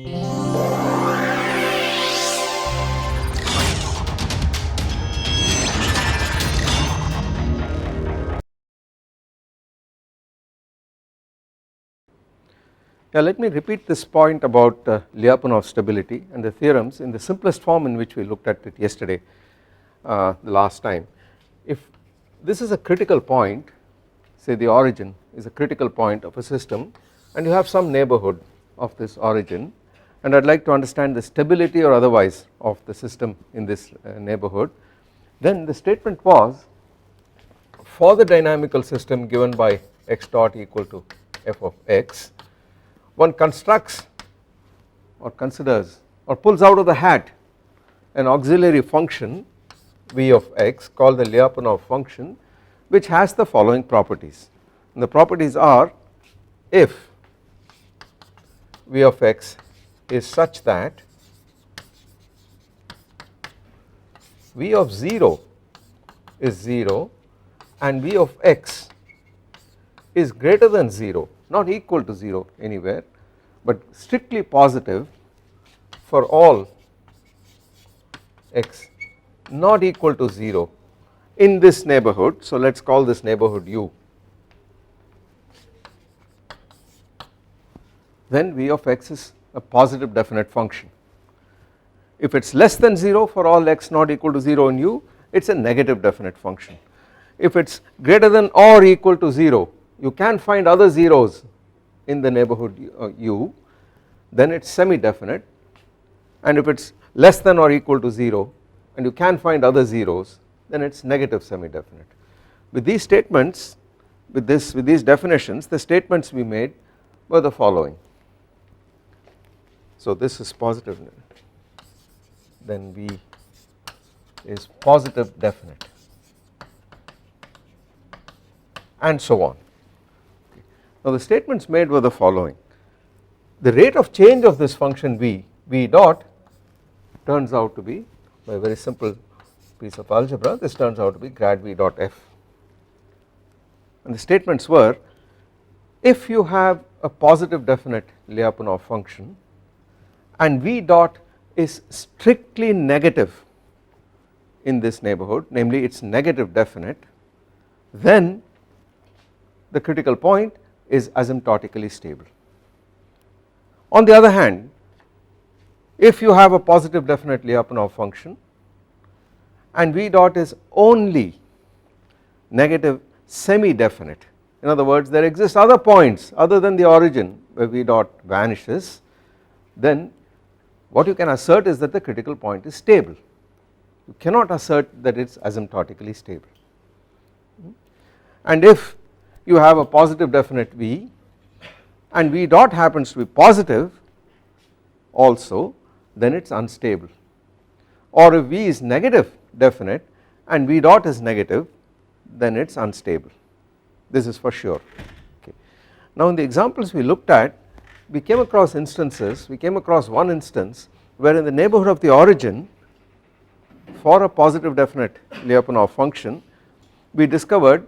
Yeah, let me repeat this point about Lyapunov stability and the theorems in the simplest form in which we looked at it yesterday, the last time. If this is a critical point, say the origin is a critical point of a system and you have some neighborhood of this origin, and I would like to understand the stability or otherwise of the system in this neighborhood, then the statement was, for the dynamical system given by x dot equal to f of x, one constructs or considers or pulls out of the hat an auxiliary function v of x called the Lyapunov function, which has the following properties, and the properties are: if v of x is such that v of 0 is 0 and v of x is greater than 0, not equal to 0 anywhere, but strictly positive for all x not equal to 0 in this neighborhood. So let us call this neighborhood U. Then v of x is a positive definite function. If it is less than 0 for all x not equal to 0 in U, it is a negative definite function. If it is greater than or equal to 0, you can find other zeros in the neighborhood U, then it is semi definite, and if it is less than or equal to 0 and you can find other zeros, then it is negative semi definite. With these statements, with these definitions, the statements we made were the following. So this is positive, then V is positive definite, and so on. Now the statements made were the following: the rate of change of this function v dot turns out to be, by a very simple piece of algebra, this turns out to be grad v dot f, and the statements were, if you have a positive definite Lyapunov function and v dot is strictly negative in this neighborhood, namely it is negative definite, then the critical point is asymptotically stable. On the other hand, if you have a positive definite Lyapunov function and v dot is only negative semi definite, in other words there exist other points other than the origin where v dot vanishes, then what you can assert is that the critical point is stable. You cannot assert that it is asymptotically stable. And if you have a positive definite v and v dot happens to be positive also, then it is unstable, or if v is negative definite and v dot is negative, then it is unstable. This is for sure. Okay. Now in the examples we looked at, we came across one instance where in the neighborhood of the origin for a positive definite Lyapunov function, we discovered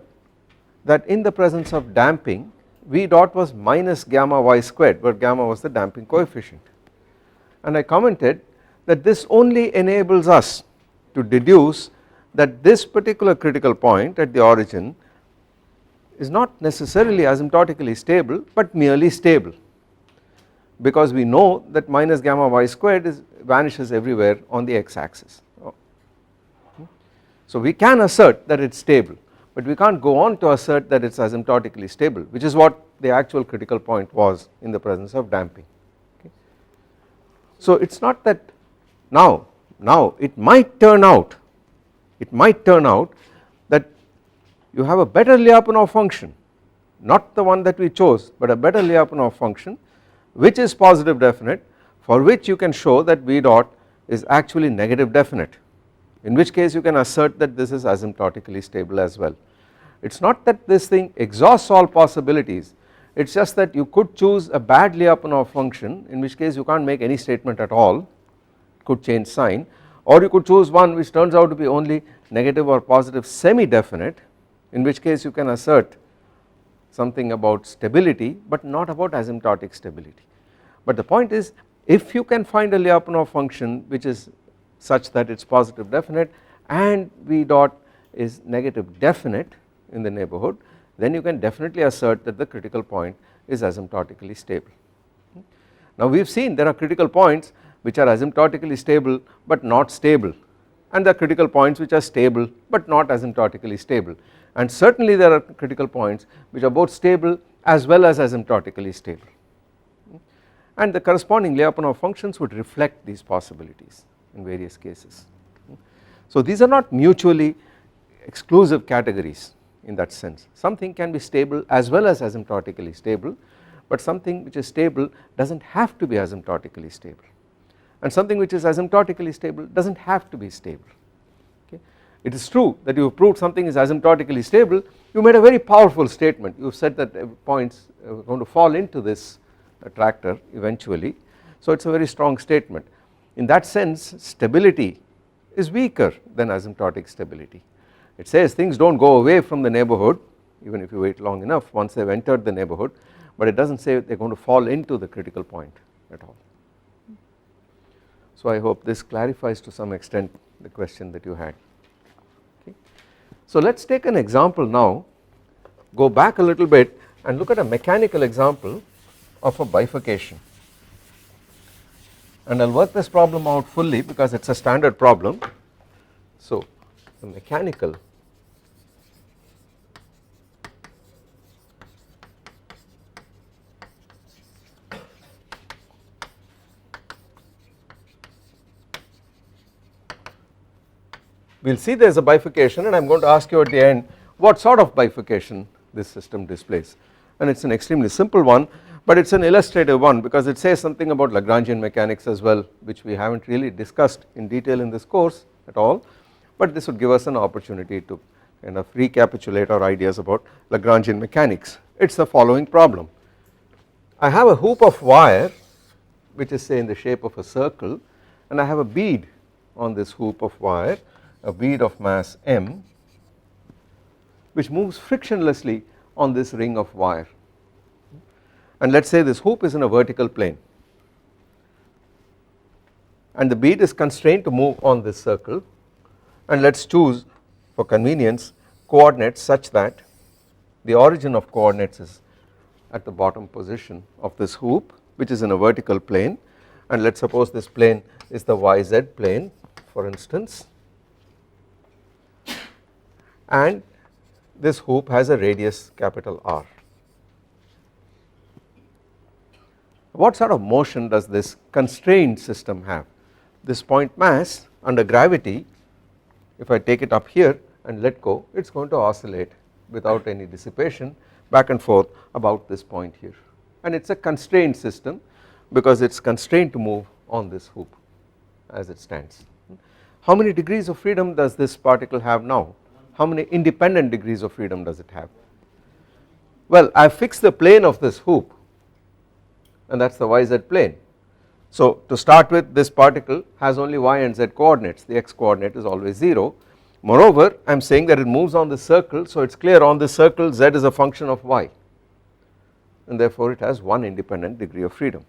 that in the presence of damping v dot was minus gamma y squared, where gamma was the damping coefficient, and I commented that this only enables us to deduce that this particular critical point at the origin is not necessarily asymptotically stable but merely stable, because we know that minus gamma y squared vanishes everywhere on the x axis. So we can assert that it is stable, but we cannot go on to assert that it is asymptotically stable, which is what the actual critical point was in the presence of damping. Okay. So it is not that now it might turn out that you have a better Lyapunov function, not the one that we chose but a better Lyapunov function which is positive definite, for which you can show that v dot is actually negative definite, in which case you can assert that this is asymptotically stable as well. It is not that this thing exhausts all possibilities, it is just that you could choose a bad Lyapunov function, in which case you cannot make any statement at all, it could change sign, or you could choose one which turns out to be only negative or positive semi definite, in which case you can assert something about stability but not about asymptotic stability. But the point is, If you can find a Lyapunov function which is such that it is positive definite and V dot is negative definite in the neighbourhood, then you can definitely assert that the critical point is asymptotically stable. Now we have seen there are critical points which are asymptotically stable but not stable, and there are critical points which are stable but not asymptotically stable, and certainly there are critical points which are both stable as well as asymptotically stable, and the corresponding Lyapunov functions would reflect these possibilities in various cases. So these are not mutually exclusive categories in that sense. Something can be stable as well as asymptotically stable, but something which is stable does not have to be asymptotically stable, and something which is asymptotically stable does not have to be stable. Okay. It is true that you have proved something is asymptotically stable, you made a very powerful statement, you have said that points are going to fall into this attractor eventually, so it is a very strong statement. In that sense stability is weaker than asymptotic stability. It says things do not go away from the neighbourhood even if you wait long enough once they have entered the neighbourhood, but it does not say they are going to fall into the critical point at all. So I hope this clarifies to some extent the question that you had. Okay. So let us take an example now, go back a little bit and look at a mechanical example of a bifurcation, and I will work this problem out fully because it is a standard problem. So the mechanical we will see there is a bifurcation, and I am going to ask you at the end what sort of bifurcation this system displays, and it is an extremely simple one, but it is an illustrative one because it says something about Lagrangian mechanics as well, which we have not really discussed in detail in this course at all, but this would give us an opportunity to kind of recapitulate our ideas about Lagrangian mechanics. It is the following problem. I have a hoop of wire which is say in the shape of a circle, and I have a bead on this hoop of wire, a bead of mass m, which moves frictionlessly on this ring of wire, and let us say this hoop is in a vertical plane and the bead is constrained to move on this circle, and let us choose for convenience coordinates such that the origin of coordinates is at the bottom position of this hoop which is in a vertical plane, and let us suppose this plane is the YZ plane for instance, and this hoop has a radius capital R. What sort of motion does this constrained system have? This point mass under gravity, if I take it up here and let go, it is going to oscillate without any dissipation back and forth about this point here, and it is a constrained system because it is constrained to move on this hoop as it stands. How many degrees of freedom does this particle have now? How many independent degrees of freedom does it have? Well, I have fixed the plane of this hoop, and that is the YZ plane. So to start with, this particle has only y and z coordinates, the x coordinate is always 0. Moreover, I am saying that it moves on the circle, so it is clear on this circle z is a function of y, and therefore it has one independent degree of freedom,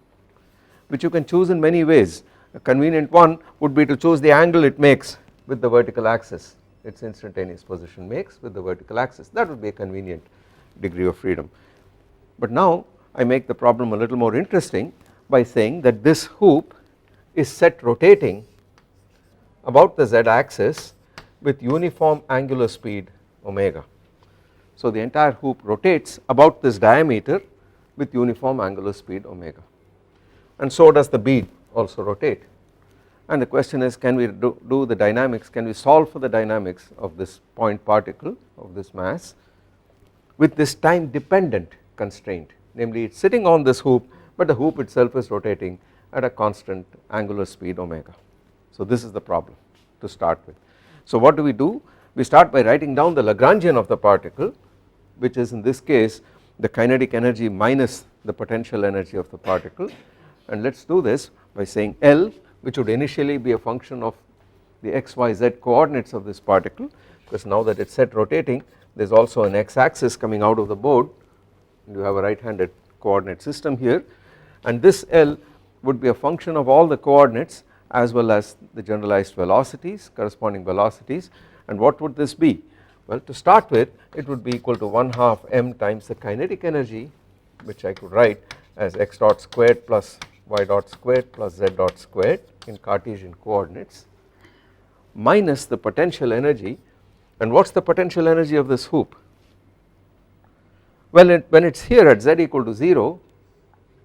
which you can choose in many ways. A convenient one would be to choose the angle it makes with the vertical axis, its instantaneous position makes with the vertical axis, that would be a convenient degree of freedom. But now I make the problem a little more interesting by saying that this hoop is set rotating about the z axis with uniform angular speed omega. So the entire hoop rotates about this diameter with uniform angular speed omega, and so does the bead also rotate, and the question is, can we do the dynamics, can we solve for the dynamics of this point particle of this mass with this time dependent constraint, namely it is sitting on this hoop but the hoop itself is rotating at a constant angular speed omega. So this is the problem to start with. So what do? We start by writing down the Lagrangian of the particle, which is in this case the kinetic energy minus the potential energy of the particle, and let us do this by saying L, which would initially be a function of the x, y, z coordinates of this particle, because now that it is set rotating there is also an x axis coming out of the board, and you have a right handed coordinate system here, and this L would be a function of all the coordinates as well as the generalized velocities, corresponding velocities. And what would this be? Well, to start with, it would be equal to 1/2 m times the kinetic energy, which I could write as x dot squared plus y dot squared plus z dot squared in Cartesian coordinates, minus the potential energy. And what is the potential energy of this hoop? Well, when it is here at z equal to 0,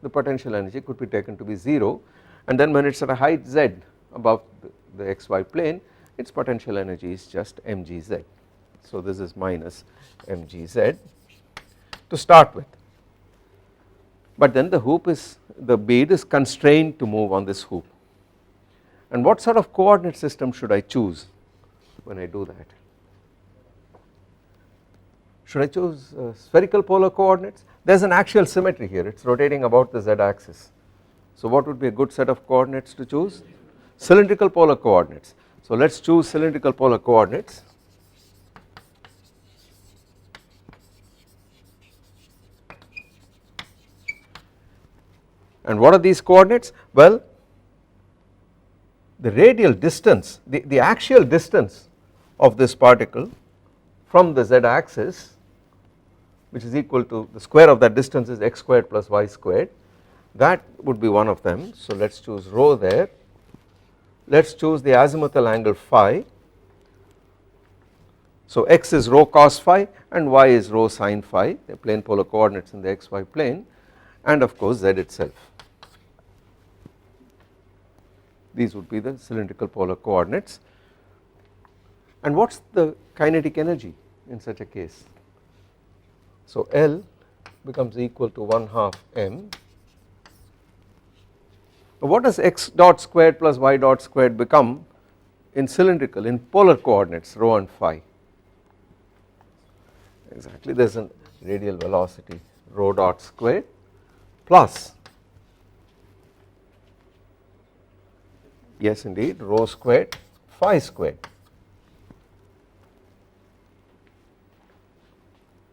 the potential energy could be taken to be 0, and then when it is at a height z above the xy plane, its potential energy is just mgz. So this is minus mgz to start with, but then the bead is constrained to move on this hoop. And what sort of coordinate system should I choose when I do that? Should I choose spherical polar coordinates? There is an axial symmetry here, it is rotating about the z axis. So what would be a good set of coordinates to choose? Cylindrical polar coordinates. So let us choose cylindrical polar coordinates. And what are these coordinates? Well, the radial distance, the axial distance of this particle from the z axis, which is equal to the square of that distance is x squared plus y squared, that would be one of them. So let us choose rho there. Let us choose the azimuthal angle phi. So x is rho cos phi and y is rho sin phi, they are plane polar coordinates in the xy plane, and of course z itself. These would be the cylindrical polar coordinates. And what is the kinetic energy in such a case? So L becomes equal to 1/2 m. What does x dot squared plus y dot squared become in cylindrical, in polar coordinates rho and phi? Exactly, there is a radial velocity rho dot squared plus, yes indeed, rho squared phi squared,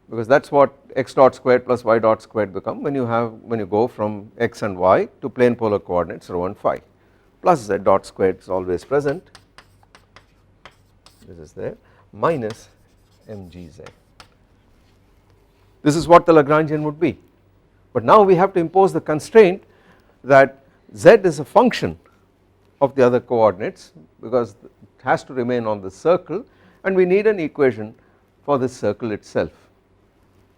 because that is what x dot squared plus y dot squared become when you go from x and y to plane polar coordinates rho and phi, plus z dot squared is always present, this is there, minus mgz. This is what the Lagrangian would be, but now we have to impose the constraint that z is a function of the other coordinates, because it has to remain on the circle, and we need an equation for this circle itself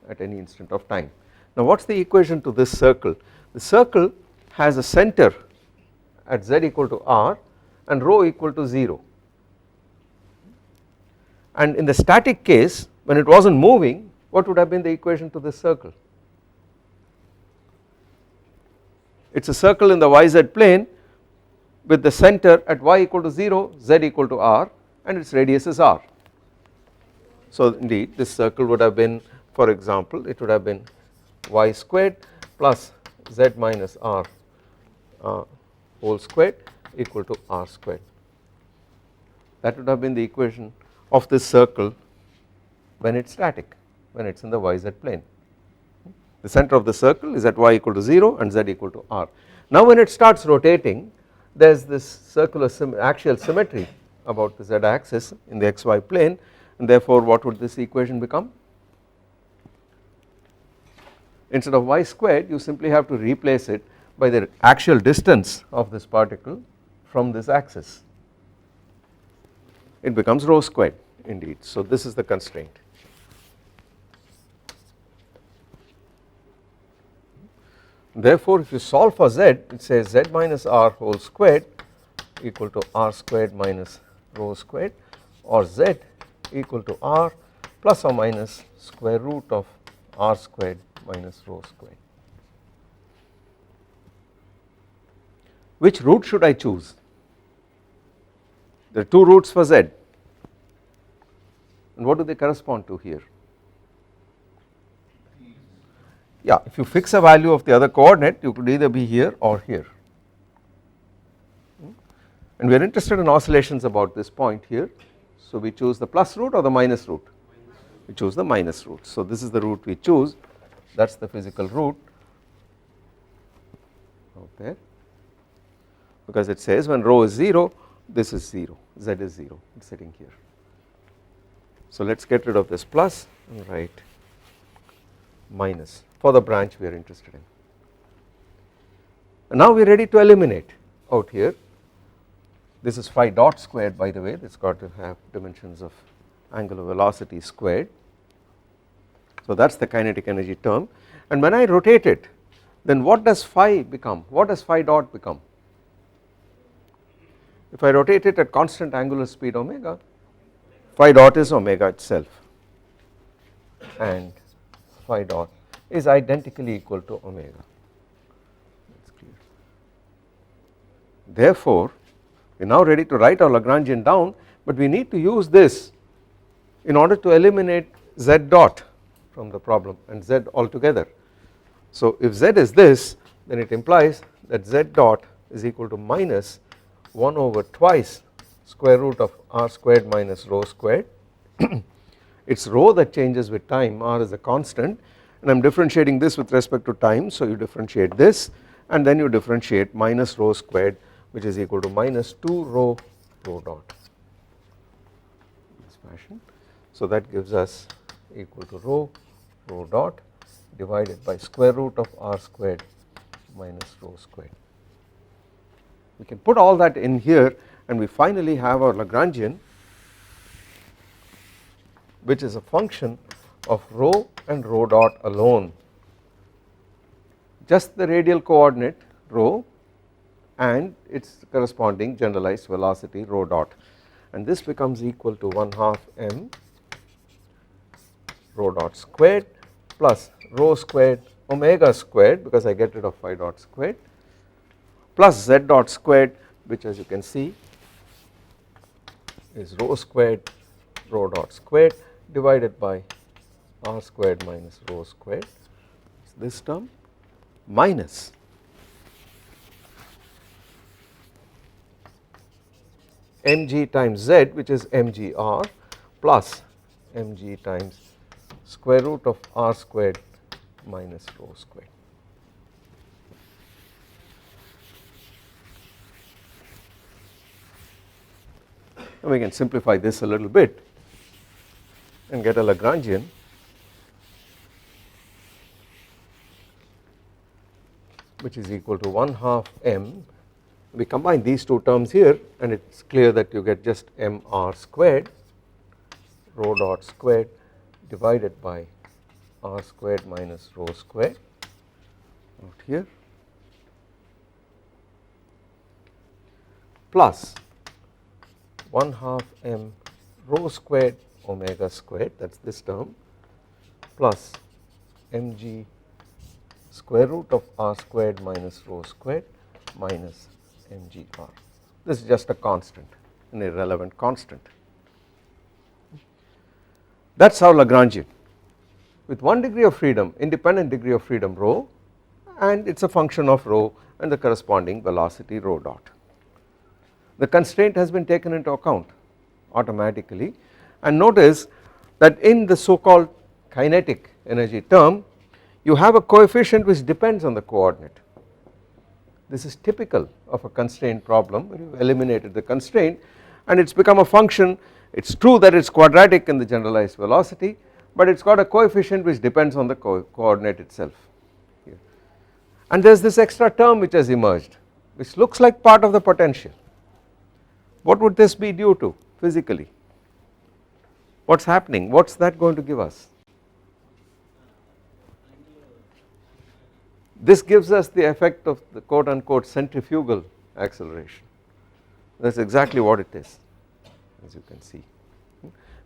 at any instant of time. Now what is the equation to this circle? The circle has a center at z equal to r and rho equal to 0, and in the static case when it was not moving, what would have been the equation to this circle? It is a circle in the yz plane with the center at y equal to 0, z equal to r, and its radius is r. So indeed this circle would have been, for example, it would have been y squared plus z minus r whole squared equal to r squared. That would have been the equation of this circle when it is static, when it is in the yz plane. The center of the circle is at y equal to 0 and z equal to r. Now when it starts rotating, there is this circular axial symmetry about the z axis in the xy plane, and therefore what would this equation become? Instead of y squared, you simply have to replace it by the axial distance of this particle from this axis. It becomes rho squared indeed. So this is the constraint. Therefore if you solve for z, it says z minus r whole squared equal to r squared minus rho squared, or z equal to r plus or minus square root of r squared minus rho squared. Which root should I choose? There are two roots for z, and what do they correspond to here? Yeah, if you fix a value of the other coordinate, you could either be here or here, and we are interested in oscillations about this point here, so we choose the plus root or the minus root? We choose the minus root. So this is the root we choose, that is the physical root out there. because it says when rho is 0 this is 0, z is 0, it is sitting here. So let us get rid of this plus and write minus for the branch we are interested in. And now we are ready to eliminate out here. This is phi dot squared, by the way, this got to have dimensions of angular velocity squared. So that is the kinetic energy term, and when I rotate it, then what does phi become, what does phi dot become? If I rotate it at constant angular speed omega, phi dot is omega itself, and phi dot is identically equal to omega. That's clear. Therefore, we are now ready to write our Lagrangian down, but we need to use this in order to eliminate z dot from the problem and z altogether. So if z is this, then it implies that z dot is equal to minus 1 over twice square root of r squared minus rho squared. It's rho that changes with time, r is a constant, and I am differentiating this with respect to time, so you differentiate this and then you differentiate minus rho squared, which is equal to minus 2 rho dot in this fashion. So that gives us equal to rho dot divided by square root of r squared minus rho squared. We can put all that in here and we finally have our Lagrangian, which is a function of rho and rho dot alone, just the radial coordinate rho and its corresponding generalized velocity rho dot, and this becomes equal to 1/2 m rho dot squared plus rho squared omega squared, because I get rid of phi dot squared, plus z dot squared, which as you can see is rho squared rho dot squared divided by r squared minus rho squared, this term, minus mg times z, which is mgr, plus mg times square root of r squared minus rho squared. And we can simplify this a little bit and get a Lagrangian which is equal to 1/2 m. We combine these two terms here and it is clear that you get just mr squared rho dot squared divided by r squared minus rho squared out here, plus 1/2 m rho squared omega squared, that is this term, plus mg square root of r squared minus rho squared minus mgr. This is just a constant, an irrelevant constant. That is our Lagrangian with one degree of freedom, independent degree of freedom rho, and it is a function of rho and the corresponding velocity rho dot. The constraint has been taken into account automatically, and notice that in the so called kinetic energy term you have a coefficient which depends on the coordinate. This is typical of a constraint problem where you have eliminated the constraint and it has become a function. It is true that it is quadratic in the generalized velocity, but it has got a coefficient which depends on the coordinate itself here. And there is this extra term which has emerged which looks like part of the potential. What would this be due to physically? What is happening? What is that going to give us? This gives us the effect of the quote unquote centrifugal acceleration. That is exactly what it is, as you can see.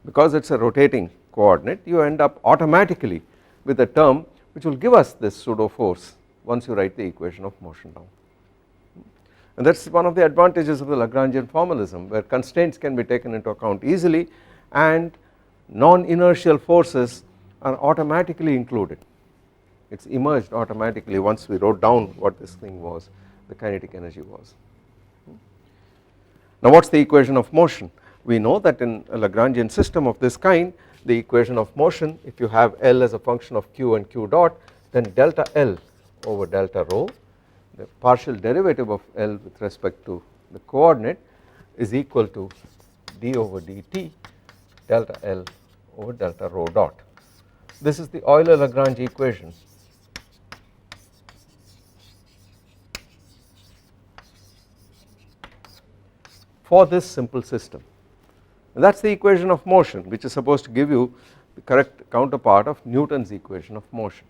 Because it is a rotating coordinate, you end up automatically with a term which will give us this pseudo force once you write the equation of motion down. And that is one of the advantages of the Lagrangian formalism, where constraints can be taken into account easily and non-inertial forces are automatically included. It is emerged automatically once we wrote down what this thing was, the kinetic energy was. Now what is the equation of motion? We know that in a Lagrangian system of this kind, the equation of motion, if you have L as a function of q and q dot, then delta L over delta rho the partial derivative of L with respect to the coordinate is equal to d over dt delta L over delta rho dot. This is the Euler-Lagrange equation for this simple system. And that is the equation of motion, which is supposed to give you the correct counterpart of Newton's equation of motion.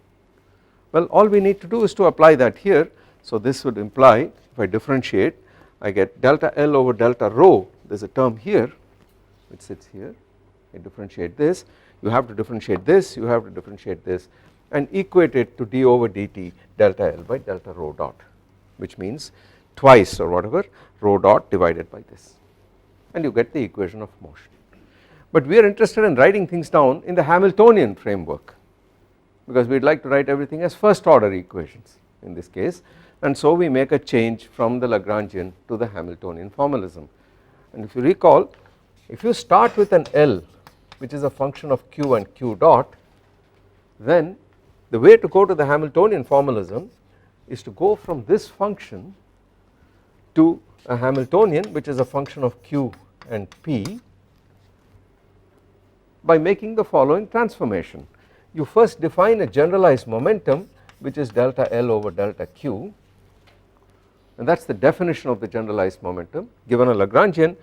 Well, all we need to do is to apply that here. So this would imply, if I differentiate, I get delta L over delta rho. There is a term here which sits here. I differentiate this, you have to differentiate this, you have to differentiate this, and equate it to d over dt delta L by delta rho dot, which means twice or whatever rho dot divided by this, and you get the equation of motion. But we are interested in writing things down in the Hamiltonian framework, because we would like to write everything as first order equations in this case, and so we make a change from the Lagrangian to the Hamiltonian formalism. And if you recall, if you start with an L which is a function of q and q dot, then the way to go to the Hamiltonian formalism is to go from this function to a Hamiltonian which is a function of q and p by making the following transformation. You first define a generalized momentum which is delta L over delta q, and that is the definition of the generalized momentum. Given a Lagrangian,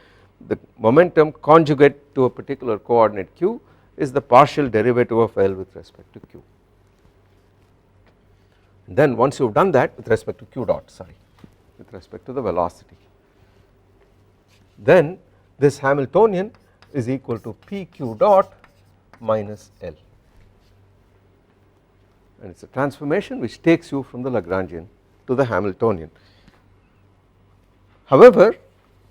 the momentum conjugate to a particular coordinate q is the partial derivative of L with respect to q. And then once you have done that with respect to q dot, with respect to the velocity, then this Hamiltonian is equal to pq dot minus L, and it is a transformation which takes you from the Lagrangian to the Hamiltonian. However,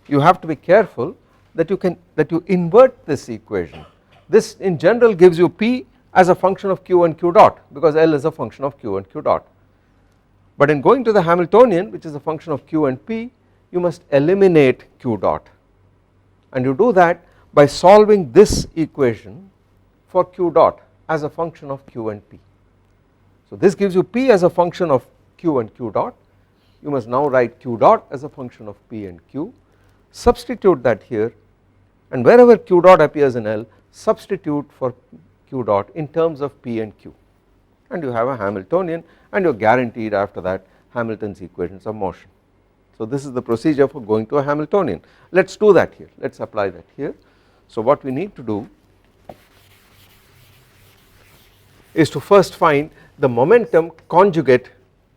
you have to be careful that you invert this equation. This in general gives you p as a function of q and q dot, because L is a function of q and q dot. But in going to the Hamiltonian, which is a function of q and p, you must eliminate q dot, and you do that by solving this equation for q dot as a function of q and p. So this gives you p as a function of q and q dot. You must now write q dot as a function of p and q, substitute that here, and wherever q dot appears in L, substitute for q dot in terms of p and q, and you have a Hamiltonian, and you are guaranteed after that Hamilton's equations of motion. So this is the procedure for going to a Hamiltonian. Let us do that here, let us apply that here. So what we need to do is to first find the momentum conjugate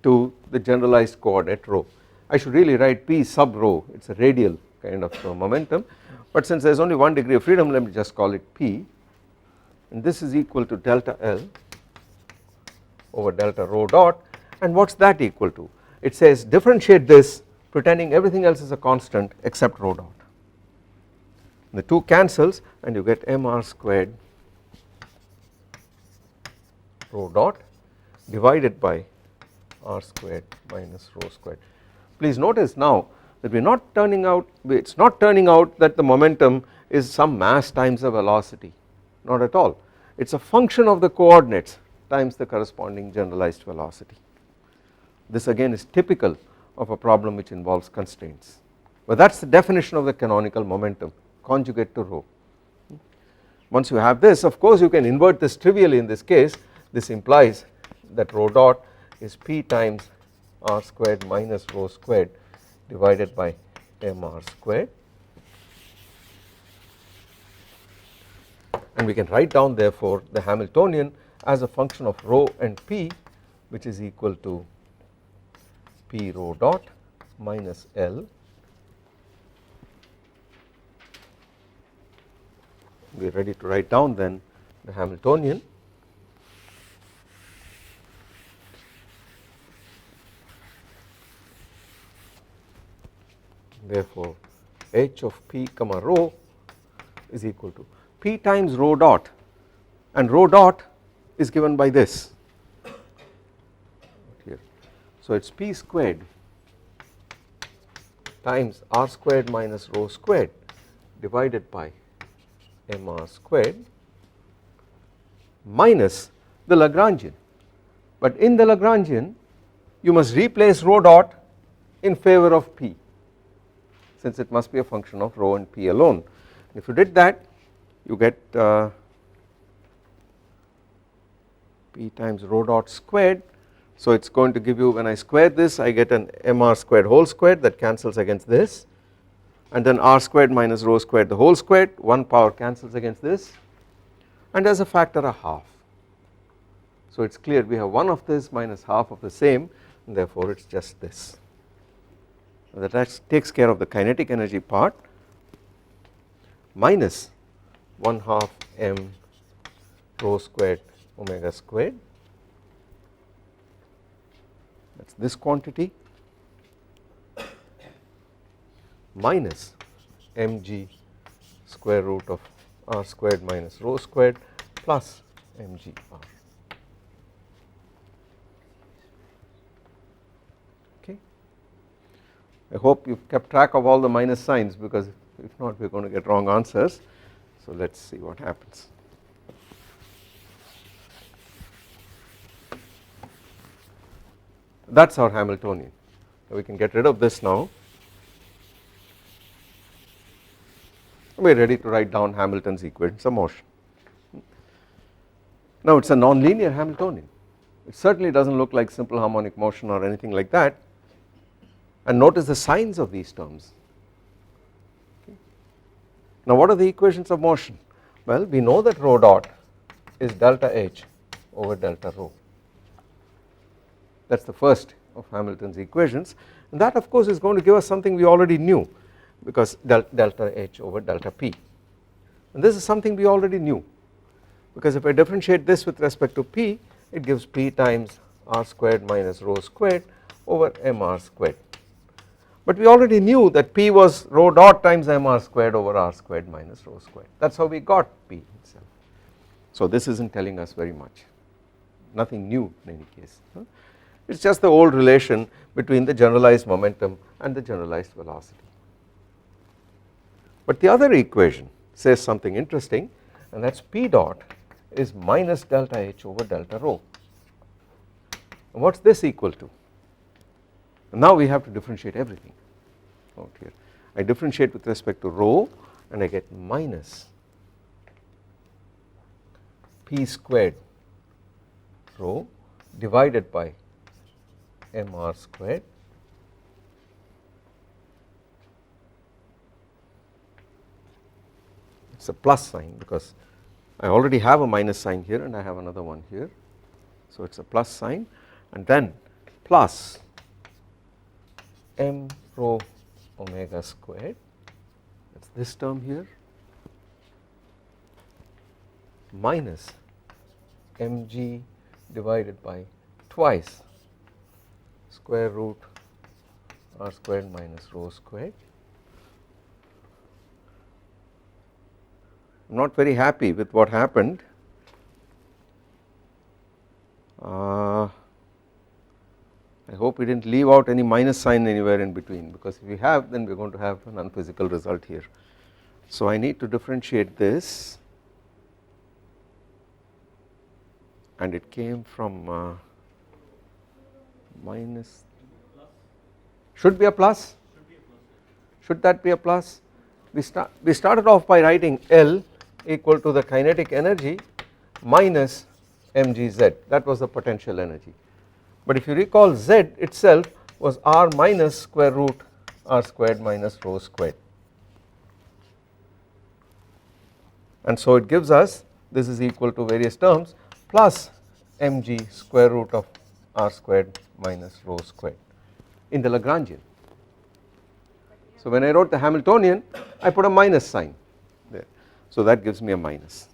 to the generalized coordinate rho. I should really write p sub rho, it is a radial kind of momentum, but since there is only one degree of freedom, let me just call it p, and this is equal to delta L over delta rho dot. And what is that equal to? It says differentiate this pretending everything else is a constant except rho dot. The two cancels and you get mr squared rho dot divided by r squared minus rho squared. Please notice now that we are not turning out, it is not turning out that the momentum is some mass times the velocity, not at all. It is a function of the coordinates times the corresponding generalized velocity. This again is typical of a problem which involves constraints, but that is the definition of the canonical momentum conjugate to rho. Once you have this, of course you can invert this trivially in this case. This implies that rho dot is p times r squared minus rho squared divided by mr squared, and we can write down therefore the Hamiltonian as a function of rho and p, which is equal to p rho dot minus L. We are ready to write down then the Hamiltonian. Therefore, h of p comma rho is equal to p times rho dot, and rho dot is given by this here. So it is p squared times r squared minus rho squared divided by mr squared minus the Lagrangian, but in the Lagrangian you must replace rho dot in favor of P, since it must be a function of rho and P alone. If you did that, you get P times rho dot squared. So it is going to give you, when I square this, I get an mr squared whole squared that cancels against this, and then r squared minus rho squared the whole squared, 1 power cancels against this, and as a factor a half. So it is clear we have 1 of this minus half of the same, and therefore it is just this. That takes care of the kinetic energy part, minus 1/2 m rho squared omega squared, that is this quantity, minus mg square root of r squared minus rho squared plus mgr. Okay. I hope you have kept track of all the minus signs, because if not we are going to get wrong answers. So let us see what happens. That is our Hamiltonian. We can get rid of this now. We are ready to write down Hamilton's equations of motion. Now it is a nonlinear Hamiltonian. It certainly does not look like simple harmonic motion or anything like that, and notice the signs of these terms. Okay. Now what are the equations of motion? Well, we know that rho dot is delta H over delta rho. That is the first of Hamilton's equations, and that of course is going to give us something we already knew, because delta H over delta P, and this is something we already knew, because if I differentiate this with respect to P, it gives P times r squared minus rho squared over mr squared. But we already knew that P was rho dot times mr squared over r squared minus rho squared. That is how we got P itself. So this is not telling us very much, nothing new in any case. It is just the old relation between the generalized momentum and the generalized velocity. But the other equation says something interesting, and that is P dot is minus delta H over delta rho. And what is this equal to? And now we have to differentiate everything out here. I differentiate with respect to rho, and I get minus P squared rho divided by mr squared it is a plus sign, because I already have a minus sign here and I have another one here, so it is a plus sign, and then plus m rho omega squared, that is this term here, minus mg divided by twice square root r squared minus rho squared. I am not very happy with what happened. I hope we did not leave out any minus sign anywhere in between, because if we have, then we are going to have an unphysical result here. So I need to differentiate this, and it came from minus, should be a plus, should that be a plus? We started off by writing L equal to the kinetic energy minus mgz, that was the potential energy. But if you recall, z itself was r minus square root r squared minus rho squared, and so it gives us, this is equal to various terms, plus mg square root of r squared minus rho squared in the Lagrangian. So when I wrote the Hamiltonian, I put a minus sign there, so that gives me a minus.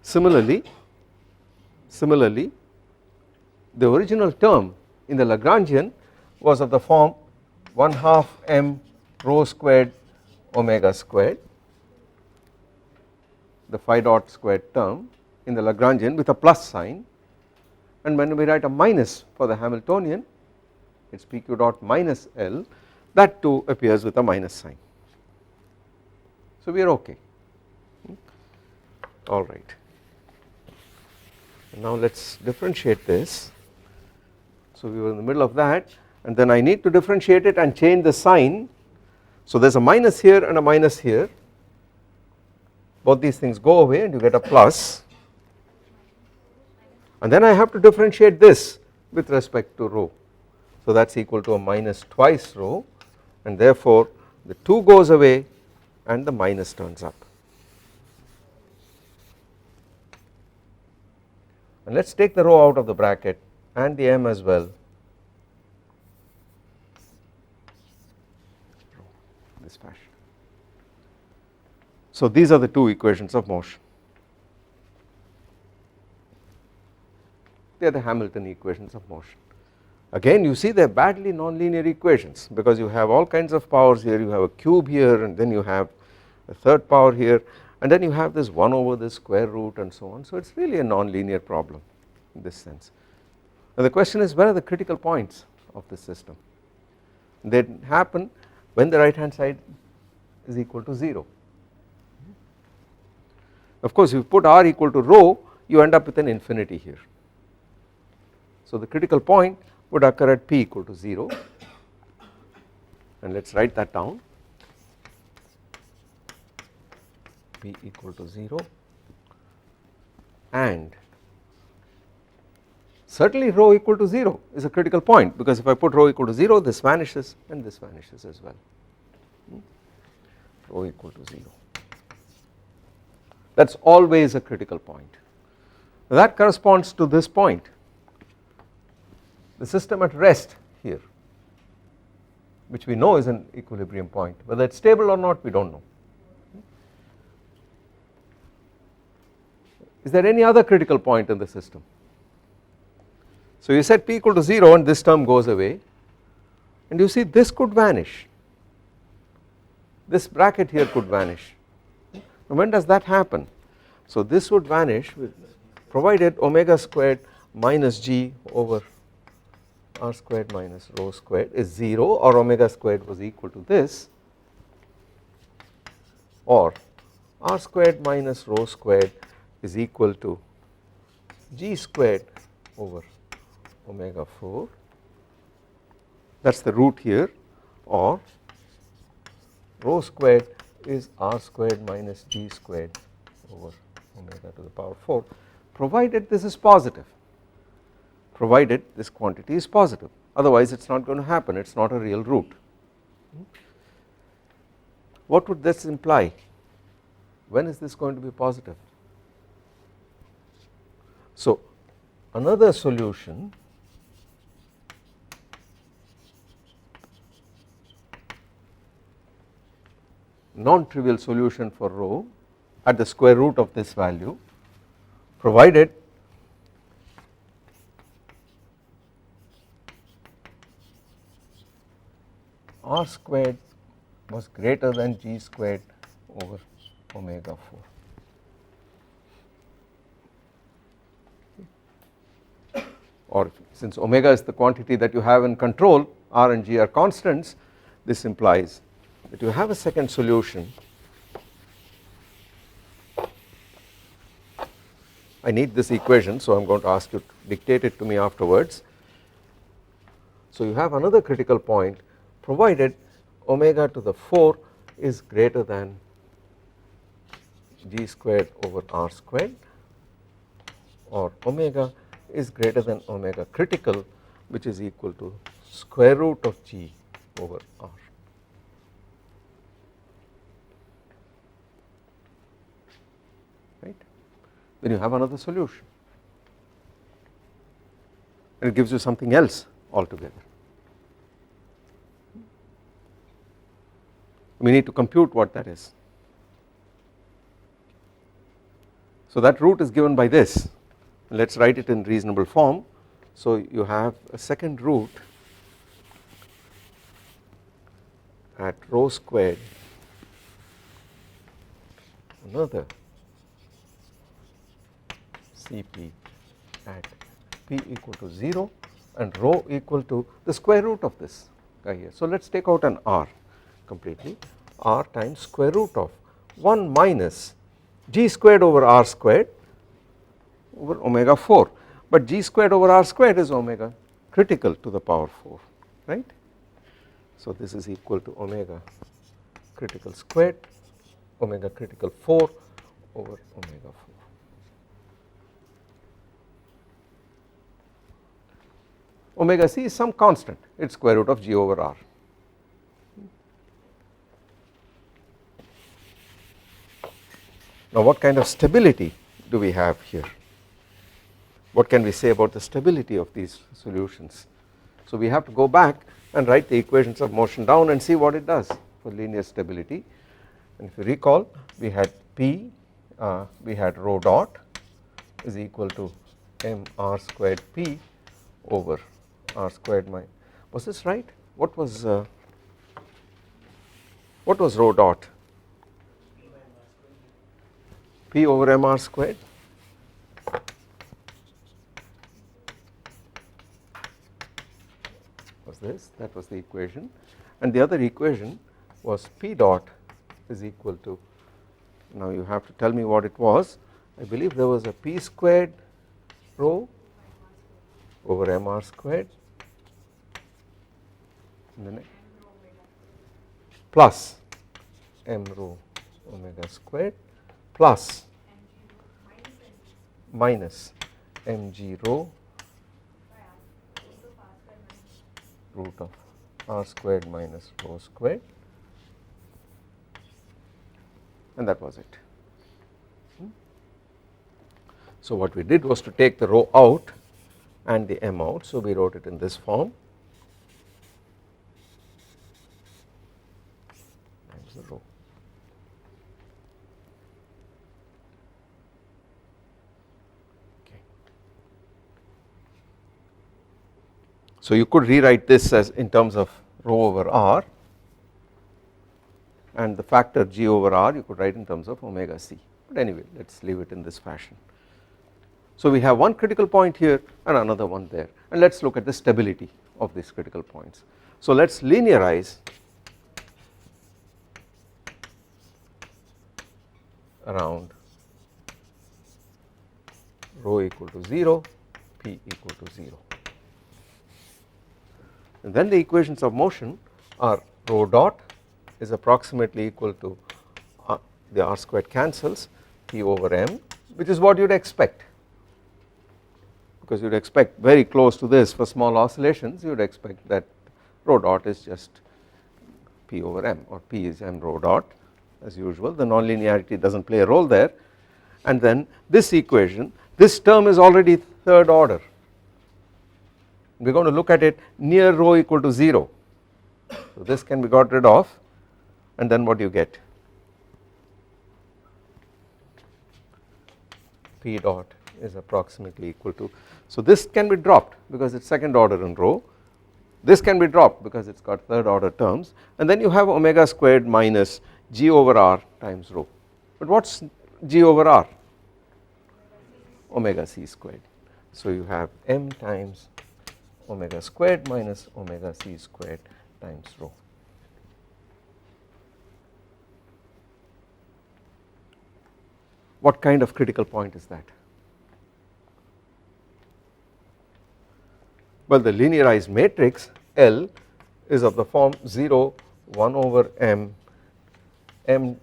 Similarly, the original term in the Lagrangian was of the form 1/2 m rho squared omega squared, the phi dot squared term in the Lagrangian with a plus sign, and when we write a minus for the Hamiltonian, it is pq dot minus L, that too appears with a minus sign. So we are okay. All right. And now let us differentiate this. So we were in the middle of that, and then I need to differentiate it and change the sign. So there is a minus here and a minus here, both these things go away and you get a plus, and then I have to differentiate this with respect to rho. So that is equal to a minus twice rho, and therefore the 2 goes away and the minus turns up. And let us take the rho out of the bracket and the m as well, this fashion. So these are the two equations of motion. They are the Hamilton equations of motion. Again you see they are badly nonlinear equations, because you have all kinds of powers here, you have a cube here, and then you have a third power here, and then you have this 1 over the square root and so on. So it is really a nonlinear problem in this sense. Now the question is, where are the critical points of the system? They happen when the right hand side is equal to 0. Of course if you put r equal to rho, you end up with an infinity here. So the critical point would occur at p equal to 0, and let us write that down, p equal to 0, and certainly rho equal to 0 is a critical point, because if I put rho equal to 0, this vanishes and this vanishes as well, rho equal to 0. That is always a critical point. Now that corresponds to this point, the system at rest here, which we know is an equilibrium point. Whether it is stable or not, we do not know. Is there any other critical point in the system? So you said p equal to 0 and this term goes away, and you see this could vanish, this bracket here could vanish. Now when does that happen? So this would vanish provided omega squared minus g over r squared minus rho squared is 0, or omega squared was equal to this, or r squared minus rho squared is equal to g squared over omega 4, that is the root here, or rho squared is r squared minus g squared over omega to the power 4, provided this is positive, provided this quantity is positive, otherwise it is not going to happen, it is not a real root. What would this imply? When is this going to be positive? So another solution non-trivial solution for rho at the square root of this value, provided r squared was greater than g squared over omega 4, or since omega is the quantity that you have in control, r and g are constants, this implies that you have a second solution. I need this equation, so I am going to ask you to dictate it to me afterwards. So you have another critical point, provided omega to the 4 is greater than g squared over r squared, or omega is greater than omega critical, which is equal to square root of g over r. Right? Then you have another solution, and it gives you something else altogether. We need to compute what that is. So that root is given by this, let us write it in reasonable form. So you have a second root at rho squared, another Cp at p equal to 0 and rho equal to the square root of this guy here. So let us take out an r completely, r times square root of 1 minus g squared over r squared over omega 4, but g squared over r squared is omega critical to the power 4, right. So this is equal to omega critical squared, omega critical 4 over omega 4. Omega c is some constant, it is square root of g over r. Now what kind of stability do we have here? What can we say about the stability of these solutions? So we have to go back and write the equations of motion down and see what it does for linear stability. And if you recall, we had P, we had rho dot is equal to m r squared P over r squared minus, was this right? What was rho dot? P over m r squared. Was this, that was the equation, and the other equation was P dot is equal to, now you have to tell me what it was. I believe there was a P squared rho over m r squared and then plus m rho omega squared plus minus mg rho root of r squared minus rho squared, and that was it. So what we did was to take the rho out and the m out, so we wrote it in this form times the rho. So you could rewrite this as in terms of rho over r, and the factor g over r you could write in terms of omega c, but anyway let us leave it in this fashion. So we have one critical point here and another one there, and let us look at the stability of these critical points. So let us linearize around rho equal to 0, p equal to 0. And then the equations of motion are rho dot is approximately equal to the r squared cancels, p over m, which is what you would expect, because you would expect very close to this for small oscillations. You would expect that rho dot is just p over m, or p is m rho dot as usual. The nonlinearity does not play a role there. And then this equation, this term is already third order. We are going to look at it near rho equal to 0. So this can be got rid of, and then what do you get? P dot is approximately equal to, so this can be dropped because it is second order in rho, this can be dropped because it has got third order terms, and then you have omega squared minus g over r times rho. But what is g over r? Omega c squared. So you have m times omega squared minus omega c squared times rho. What kind of critical point is that? Well, the linearized matrix L is of the form 0, 1 over m, m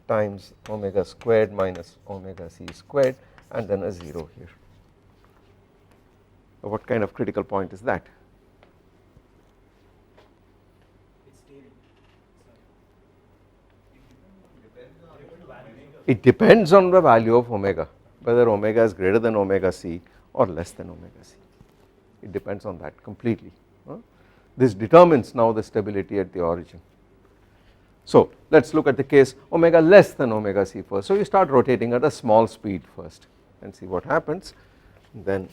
times omega squared minus omega c squared, and then a 0 here. So what kind of critical point is that? It depends on the value of omega, whether omega is greater than omega c or less than omega c. It depends on that completely. This determines now the stability at the origin. So let us look at the case omega less than omega c first. So you start rotating at a small speed first and see what happens. And then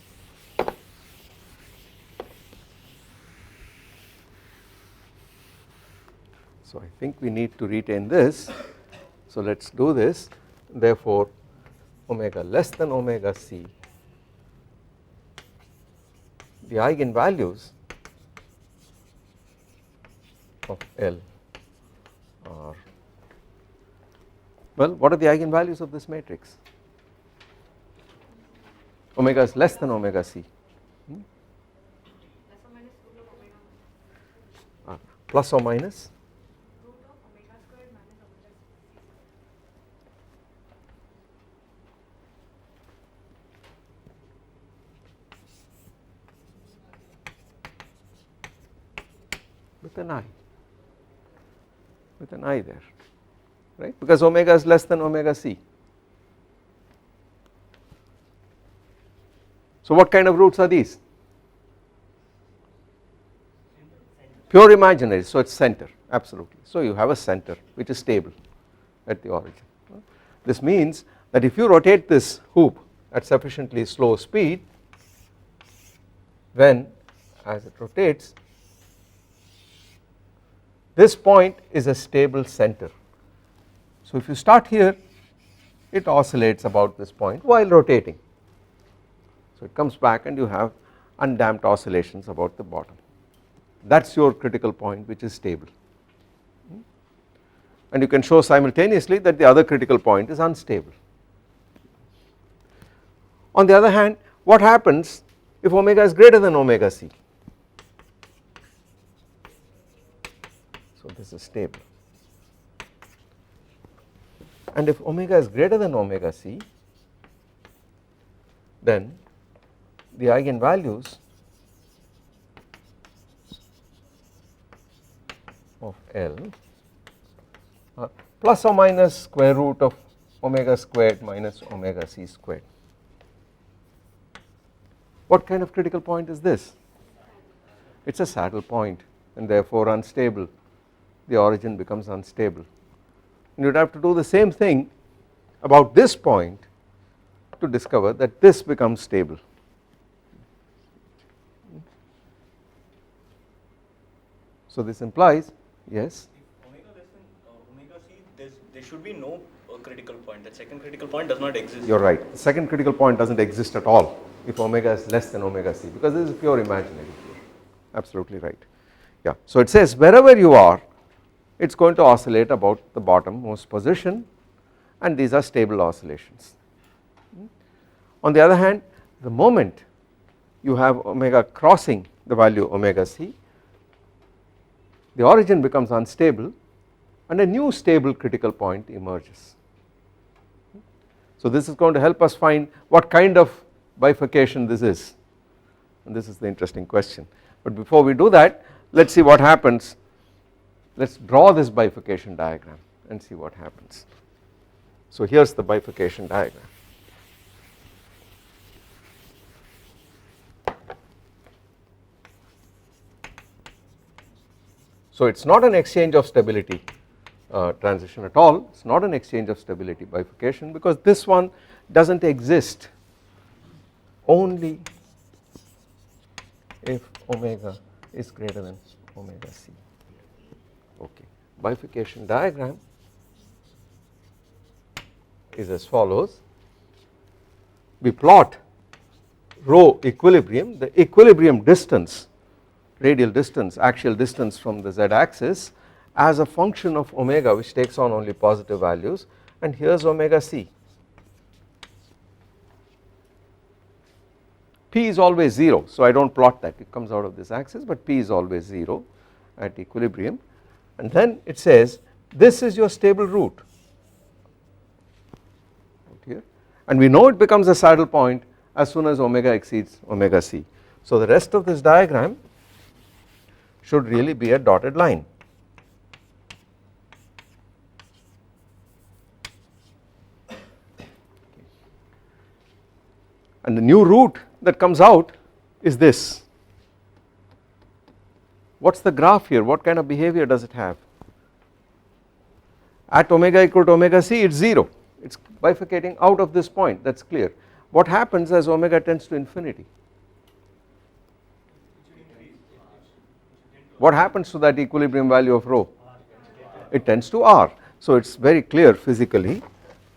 so I think we need to retain this. So let us do this. Therefore omega less than omega c, the eigenvalues of L are, well, what are the eigenvalues of this matrix? Omega is less than omega c. plus or minus root of omega squared minus omega c with an I there, right, because omega is less than omega c. So what kind of roots are these? Pure imaginary, so it is center, absolutely. So you have a center which is stable at the origin. This means that if you rotate this hoop at sufficiently slow speed, then as it rotates, this point is a stable center. So if you start here, it oscillates about this point while rotating. So it comes back and you have undamped oscillations about the bottom. That is your critical point which is stable. And you can show simultaneously that the other critical point is unstable. On the other hand, what happens if omega is greater than omega c? So this is stable. And if omega is greater than omega c, then the eigenvalues of L are plus or minus square root of omega squared minus omega c squared. What kind of critical point is this? It is a saddle point and therefore unstable. The origin becomes unstable. And you would have to do the same thing about this point to discover that this becomes stable. So this implies, yes? If omega less than omega c, there should be no critical point. That second critical point does not exist. You are right. The second critical point does not exist at all if omega is less than omega c, because this is pure imaginary here. Absolutely right. Yeah. So it says wherever you are, it is going to oscillate about the bottommost position, and these are stable oscillations. On the other hand, the moment you have omega crossing the value omega c, the origin becomes unstable and a new stable critical point emerges. So this is going to help us find what kind of bifurcation this is, and this is the interesting question. But before we do that, let us see what happens. Let us draw this bifurcation diagram and see what happens. So here is the bifurcation diagram. So it is not an exchange of stability transition at all, it is not an exchange of stability bifurcation, because this one does not exist only if omega is greater than omega c. Okay. Bifurcation diagram is as follows. We plot rho equilibrium, the equilibrium distance, radial distance, axial distance from the z axis, as a function of omega, which takes on only positive values, and here is omega c. P is always 0, so I do not plot that, it comes out of this axis, but P is always 0 at equilibrium, and then it says this is your stable root here, and we know it becomes a saddle point as soon as omega exceeds omega c. So the rest of this diagram should really be a dotted line. And the new root that comes out is this. What is the graph here? What kind of behavior does it have? At omega equal to omega c, it is 0, it is bifurcating out of this point, that is clear. What happens as omega tends to infinity? What happens to that equilibrium value of rho? It tends to r. So it is very clear physically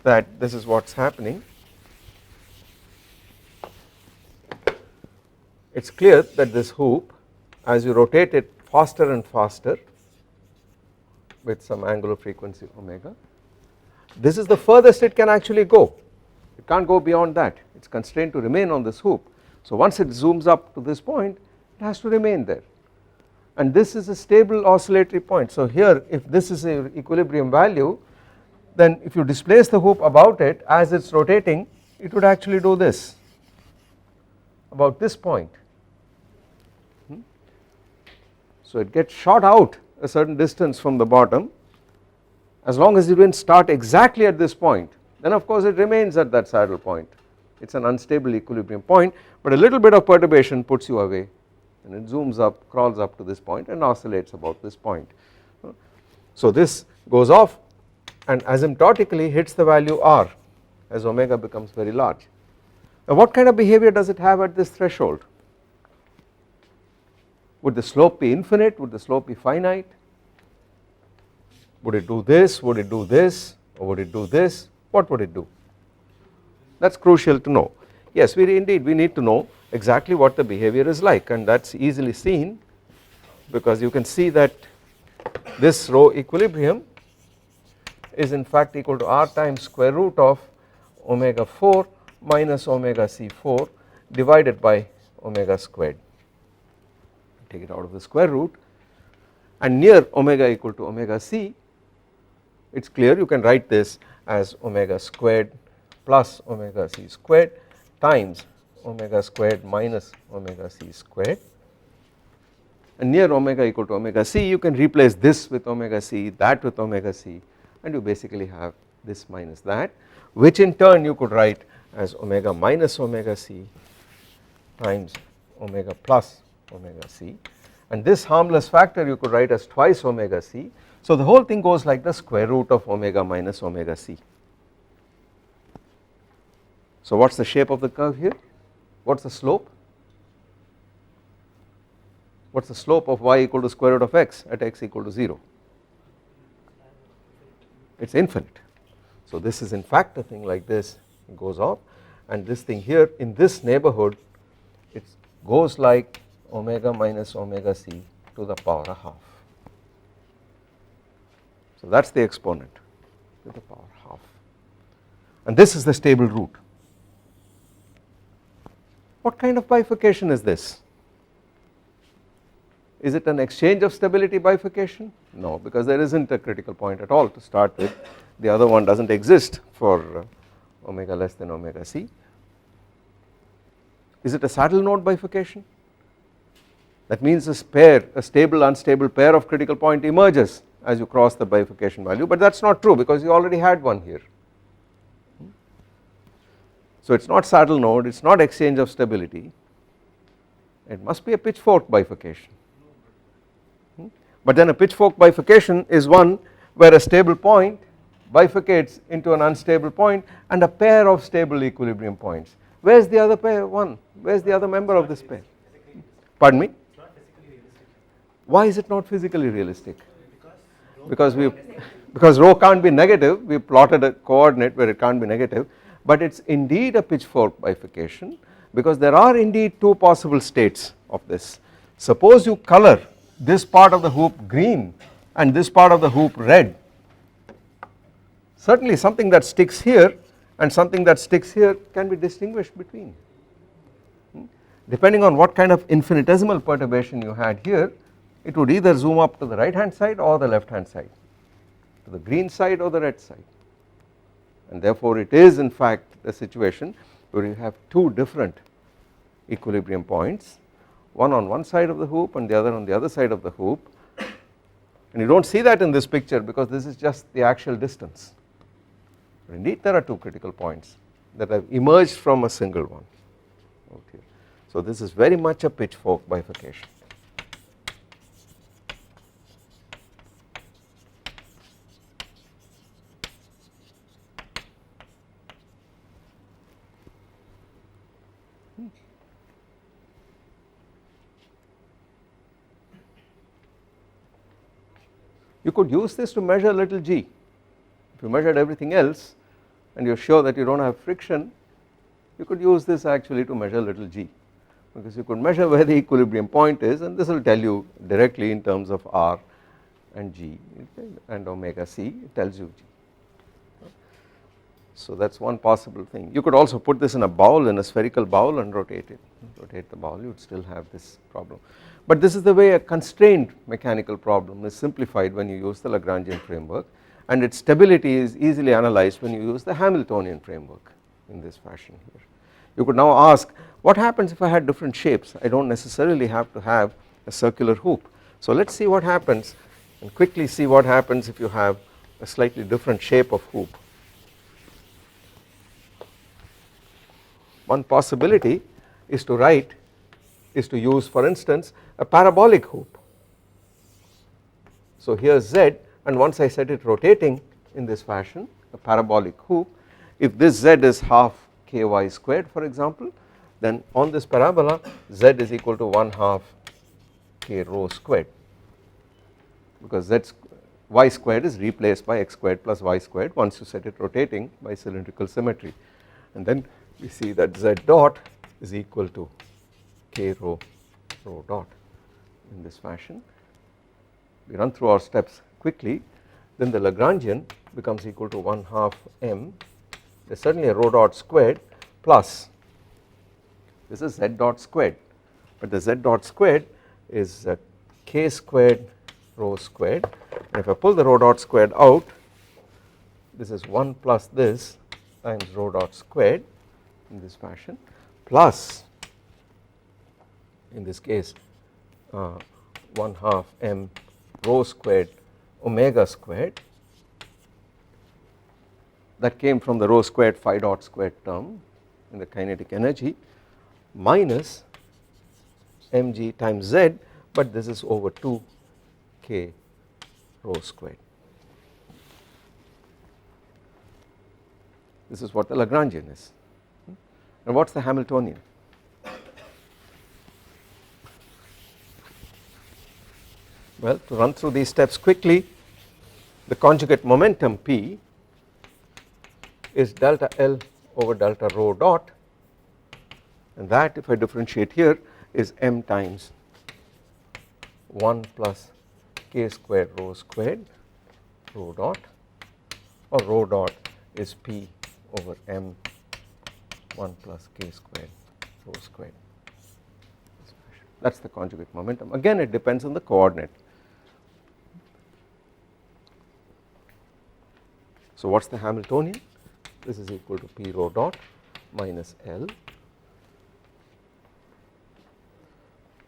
that this is what is happening. It is clear that this hoop, as you rotate it faster and faster with some angular frequency omega, this is the furthest it can actually go. It cannot go beyond that, it is constrained to remain on this hoop. So once it zooms up to this point, it has to remain there. and this is a stable oscillatory point. So here if this is a equilibrium value, then if you displace the hoop about it as it is rotating, it would actually do this about this point. So it gets shot out a certain distance from the bottom. As long as you did not start exactly at this point, then of course it remains at that saddle point. It is an unstable equilibrium point, but a little bit of perturbation puts you away, and it zooms up, crawls up to this point and oscillates about this point. So this goes off and asymptotically hits the value r as omega becomes very large. Now what kind of behavior does it have at this threshold? Would the slope be infinite? Would the slope be finite? Would it do this? Would it do this? Or would it do this? What would it do? That is crucial to know. Yes, we need to know exactly what the behavior is like, and that is easily seen because you can see that this rho equilibrium is in fact equal to r times square root of omega 4 minus omega c4 divided by omega squared. Take it out of the square root, and near omega equal to omega c, it is clear you can write this as omega squared plus omega c squared times omega squared minus omega c squared, and near omega equal to omega c you can replace this with omega c, that with omega c, and you basically have this minus that, which in turn you could write as omega minus omega c times omega plus omega c, and this harmless factor you could write as twice omega c. So the whole thing goes like the square root of omega minus omega c. So what is the shape of the curve here? What is the slope? What is the slope of y equal to square root of x at x equal to 0? It is infinite. So this is in fact a thing like this, it goes off, and this thing here in this neighborhood it goes like omega minus omega c to the power of half. So that is the exponent to the power half, and this is the stable root. What kind of bifurcation is this? Is it an exchange of stability bifurcation? No, because there is not a critical point at all to start with. The other one does not exist for omega less than omega c. Is it a saddle node bifurcation? That means this pair, a stable unstable pair of critical point emerges as you cross the bifurcation value, but that is not true because you already had one here. So it is not saddle node, it is not exchange of stability, it must be a pitchfork bifurcation. But then a pitchfork bifurcation is one where a stable point bifurcates into an unstable point and a pair of stable equilibrium points. Where is the other pair one? Where is the other member of this pair? Pardon me? Why is it not physically realistic? Because rho can't be negative, we plotted a coordinate where it can't be negative, but it is indeed a pitchfork bifurcation because there are indeed two possible states of this. Suppose you color this part of the hoop green and this part of the hoop red, certainly something that sticks here and something that sticks here can be distinguished between. Depending on what kind of infinitesimal perturbation you had here, it would either zoom up to the right hand side or the left hand side, to the green side or the red side, and therefore it is in fact the situation where you have two different equilibrium points, one on one side of the hoop and the other on the other side of the hoop, and you do not see that in this picture because this is just the actual distance, but indeed there are two critical points that have emerged from a single one. Okay. So this is very much a pitchfork bifurcation. You could use this to measure little g. If you measured everything else and you are sure that you do not have friction, you could use this actually to measure little g, because you could measure where the equilibrium point is and this will tell you directly in terms of r and g and omega c, it tells you g. So that is one possible thing. You could also put this in a bowl, in a spherical bowl, and rotate it, rotate the bowl, you would still have this problem. But this is the way a constrained mechanical problem is simplified when you use the Lagrangian framework, and its stability is easily analyzed when you use the Hamiltonian framework in this fashion here. You could now ask, what happens if I had different shapes? I do not necessarily have to have a circular hoop. So let us see what happens, and quickly see what happens if you have a slightly different shape of hoop. One possibility is to use, for instance, a parabolic hoop. So here is Z, and once I set it rotating in this fashion, a parabolic hoop, if this Z is half ky squared, for example, then on this parabola Z is equal to 1/2 k rho squared, because y squared is replaced by x squared plus y squared once you set it rotating by cylindrical symmetry, and then we see that Z dot is equal to k rho dot in this fashion. We run through our steps quickly, then the Lagrangian becomes equal to 1/2 m, there is certainly a rho dot squared plus this is Z dot squared, but the Z dot squared is k squared rho squared, and if I pull the rho dot squared out, this is 1 plus this times rho dot squared in this fashion, plus in this case 1/2 m rho squared omega squared, that came from the rho squared phi dot squared term in the kinetic energy, minus mg times z, but this is over 2 k rho squared. This is what the Lagrangian is. And what is the Hamiltonian? Well, to run through these steps quickly, the conjugate momentum P is delta L over delta rho dot, and that, if I differentiate here, is m times 1 plus k squared rho squared rho dot, or rho dot is P over m 1 plus k squared rho squared. That is the conjugate momentum. Again, it depends on the coordinate. So what is the Hamiltonian? This is equal to P rho dot minus L.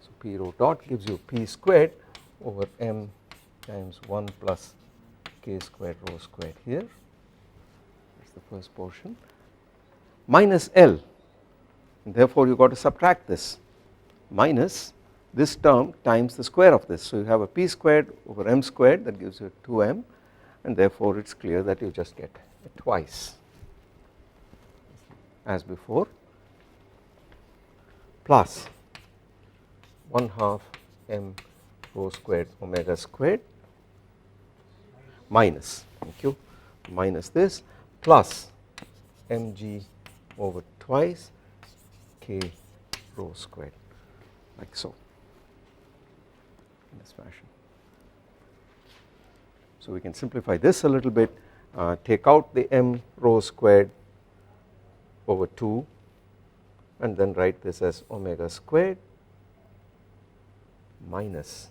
So P rho dot gives you P squared over m times 1 plus k squared rho squared here. That is the first portion. Minus L, and therefore you got to subtract this, minus this term times the square of this. So you have a P squared over m squared, that gives you 2m, and therefore it is clear that you just get it twice as before, plus 1/2 m rho squared omega squared, minus, thank you, minus this, plus mg over twice k rho squared, like so, in this fashion. So we can simplify this a little bit, take out the m rho squared over 2, and then write this as omega squared minus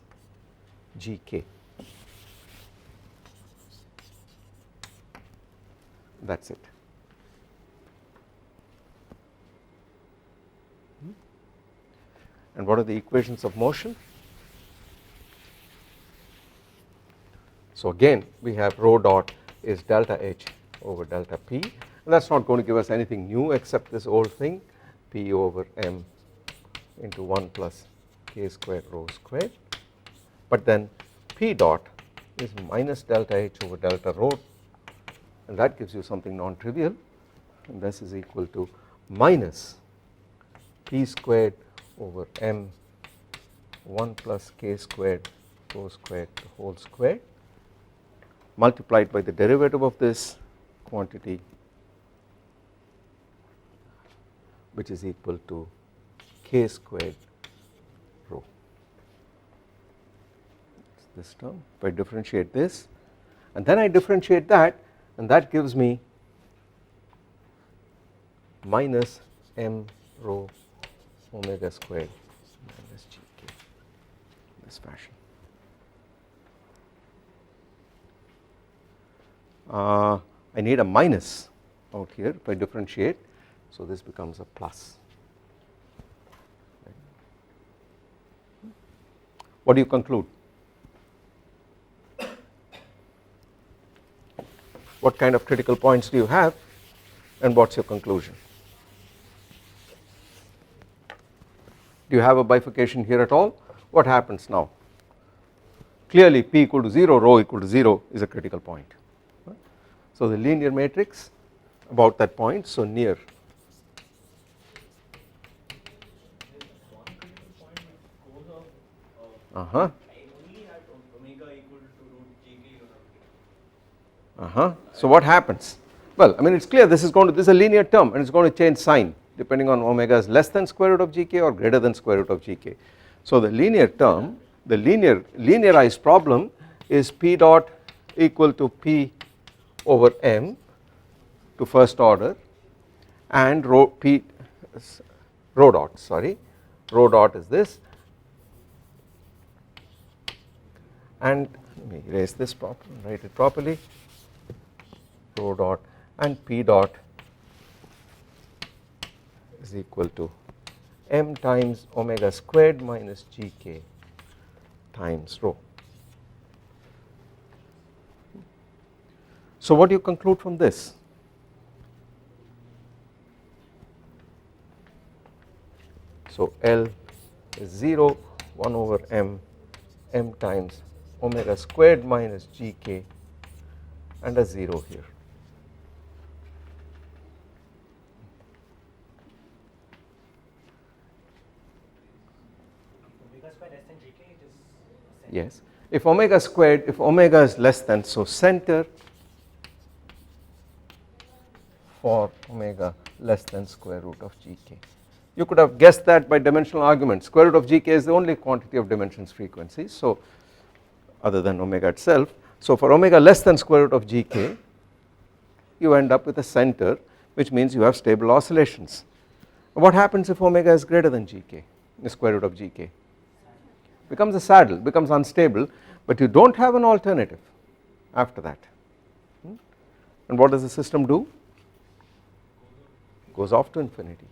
gk. That is it. And what are the equations of motion? So again we have rho dot is delta H over delta P, and that is not going to give us anything new except this old thing, P over m into 1 plus k squared rho squared, but then P dot is minus delta H over delta rho, and that gives you something non-trivial, and this is equal to minus P squared over m 1 plus k squared rho squared the whole squared, multiplied by the derivative of this quantity, which is equal to k squared rho. This term, if I differentiate this and then I differentiate that, and that gives me minus m rho omega squared minus gk in this fashion. I need a minus out here if I differentiate, so this becomes a plus. What do you conclude? What kind of critical points do you have, and what's your conclusion? Do you have a bifurcation here at all? What happens now? Clearly p equal to 0, rho equal to 0 is a critical point. So the linear matrix about that point, so near. I only had omega equal to root gk. So what happens? Well, I mean it's clear this is a linear term and it's going to change sign depending on omega is less than square root of gk or greater than square root of gk. So the linear term, the linearized problem is p dot equal to p over m to first order and rho dot is this, and let me erase this properly, write it properly, rho dot and p dot is equal to m times omega squared minus gk times rho. So what do you conclude from this? So L is 0, 1 over m times omega squared minus gk and a 0 here. Omega squared less than gk, it is center. Yes, if omega is less than, so center for omega less than square root of gk. You could have guessed that by dimensional argument. Square root of gk is the only quantity of dimensions frequencies, so other than omega itself. So for omega less than square root of gk, you end up with a center, which means you have stable oscillations. What happens if omega is greater than gk, the square root of gk? Becomes a saddle, becomes unstable, but you don't have an alternative after that. And what does the system do? Goes off to infinity.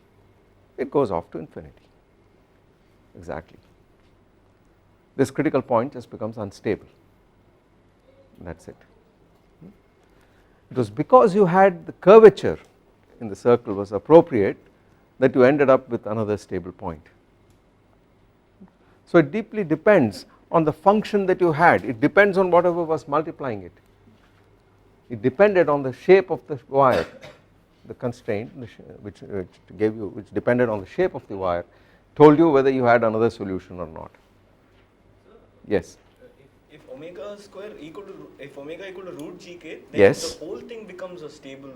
It goes off to infinity. Exactly. This critical point just becomes unstable. That's it. It was because you had the curvature in the circle was appropriate that you ended up with another stable point. So it deeply depends on the function that you had. It depends on whatever was multiplying it. It depended on the shape of the wire. The constraint which depended on the shape of the wire told you whether you had another solution or not. Yes. If omega equal to root gk, then yes, the whole thing becomes a stable.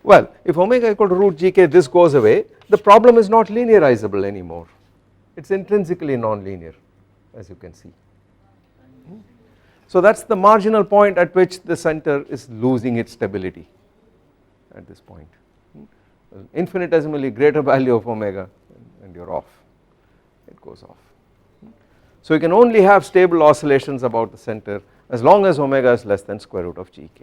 Well, if omega equal to root gk, this goes away. The problem is not linearizable anymore. It's intrinsically nonlinear, as you can see. So that's the marginal point at which the center is losing its stability. At this point, infinitesimally greater value of omega and you're off, it goes off. So you can only have stable oscillations about the center as long as omega is less than square root of gk.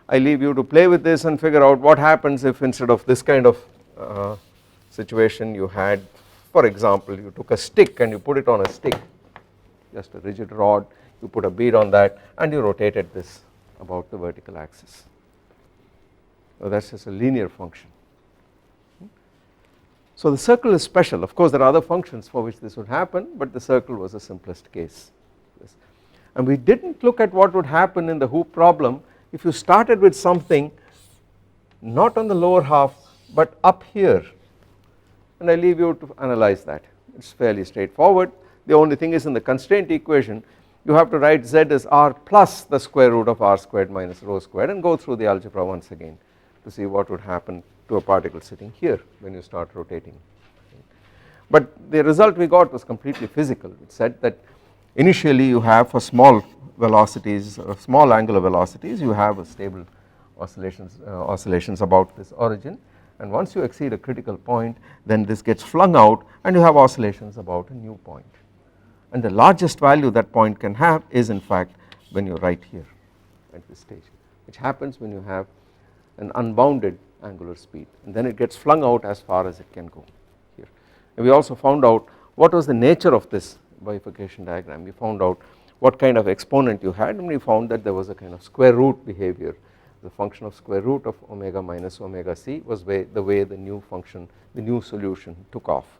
I leave you to play with this and figure out what happens if instead of this kind of situation you had, for example, you took a stick and you put it on a stick, just a rigid rod, you put a bead on that and you rotated this about the vertical axis. So that's just a linear function. So the circle is special. Of course there are other functions for which this would happen, but the circle was the simplest case. And we didn't look at what would happen in the hoop problem if you started with something not on the lower half but up here, and I leave you to analyze that. It's fairly straightforward. The only thing is in the constraint equation you have to write z as r plus the square root of r squared minus rho squared and go through the algebra once again to see what would happen to a particle sitting here when you start rotating. But the result we got was completely physical. It said that initially you have for small velocities, small angular velocities, you have a stable oscillations about this origin, and once you exceed a critical point then this gets flung out and you have oscillations about a new point, and the largest value that point can have is in fact when you are right here at this stage, which happens when you have an unbounded angular speed, and then it gets flung out as far as it can go here. And we also found out what was the nature of this bifurcation diagram. We found out what kind of exponent you had, and we found that there was a kind of square root behavior. The function of square root of omega minus omega c was the way the new function, the new solution took off.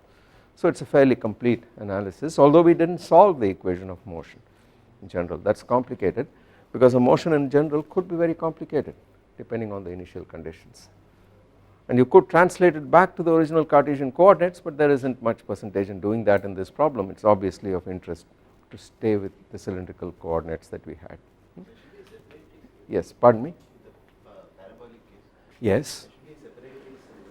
So it is a fairly complete analysis, although we did not solve the equation of motion in general. That is complicated because a motion in general could be very complicated depending on the initial conditions, and you could translate it back to the original Cartesian coordinates, but there is not much percentage in doing that in this problem. It is obviously of interest to stay with the cylindrical coordinates that we had. Yes, pardon me. Yes,